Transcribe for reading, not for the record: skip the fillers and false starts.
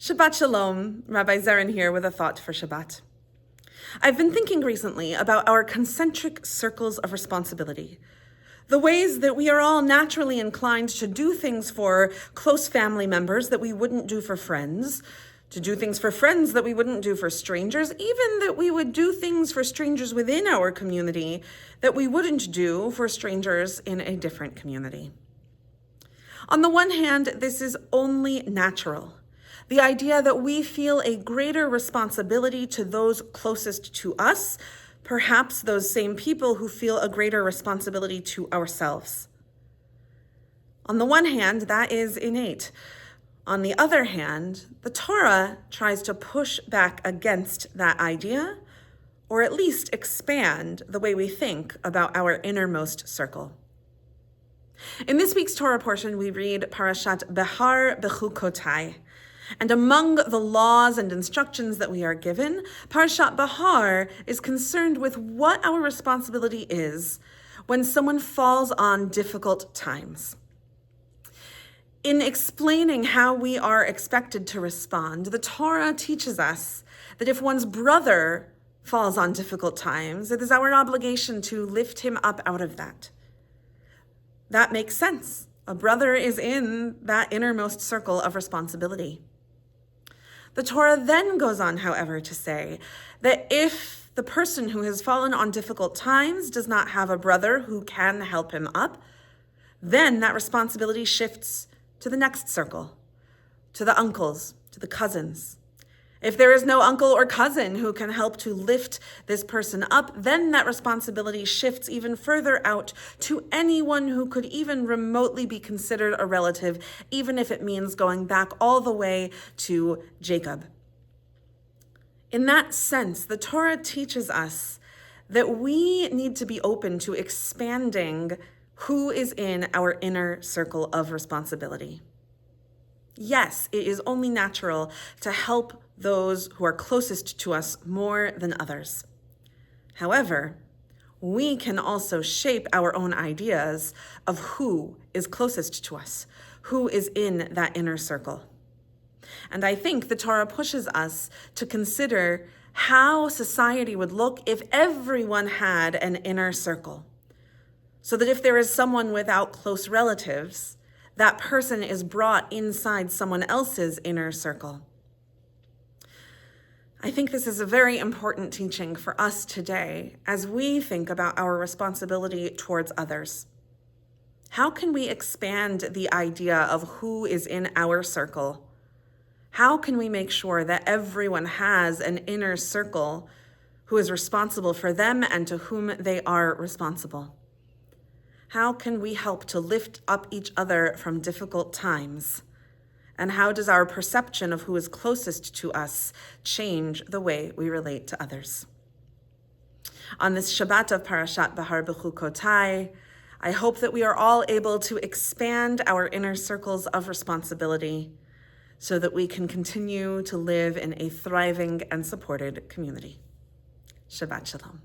Shabbat Shalom, Rabbi Zerin here with a thought for Shabbat. I've been thinking recently about our concentric circles of responsibility, the ways that we are all naturally inclined to do things for close family members that we wouldn't do for friends, to do things for friends that we wouldn't do for strangers, even that we would do things for strangers within our community that we wouldn't do for strangers in a different community. On the one hand, this is only natural. The idea that we feel a greater responsibility to those closest to us, perhaps those same people who feel a greater responsibility to ourselves. On the one hand, that is innate. On the other hand, the Torah tries to push back against that idea, or at least expand the way we think about our innermost circle. In this week's Torah portion, we read Parashat Behar-Bechukotai. And among the laws and instructions that we are given, Parashat Behar is concerned with what our responsibility is when someone falls on difficult times. In explaining how we are expected to respond, the Torah teaches us that if one's brother falls on difficult times, it is our obligation to lift him up out of that. That makes sense. A brother is in that innermost circle of responsibility. The Torah then goes on, however, to say that if the person who has fallen on difficult times does not have a brother who can help him up, then that responsibility shifts to the next circle, to the uncles, to the cousins. If there is no uncle or cousin who can help to lift this person up, then that responsibility shifts even further out to anyone who could even remotely be considered a relative, even if it means going back all the way to Jacob. In that sense, the Torah teaches us that we need to be open to expanding who is in our inner circle of responsibility. Yes, it is only natural to help those who are closest to us more than others. However, we can also shape our own ideas of who is closest to us, who is in that inner circle. And I think the Torah pushes us to consider how society would look if everyone had an inner circle, so that if there is someone without close relatives, that person is brought inside someone else's inner circle. I think this is a very important teaching for us today as we think about our responsibility towards others. How can we expand the idea of who is in our circle? How can we make sure that everyone has an inner circle who is responsible for them and to whom they are responsible? How can we help to lift up each other from difficult times? And how does our perception of who is closest to us change the way we relate to others? On this Shabbat of Parashat Behar-Bechukotai, I hope that we are all able to expand our inner circles of responsibility so that we can continue to live in a thriving and supported community. Shabbat Shalom.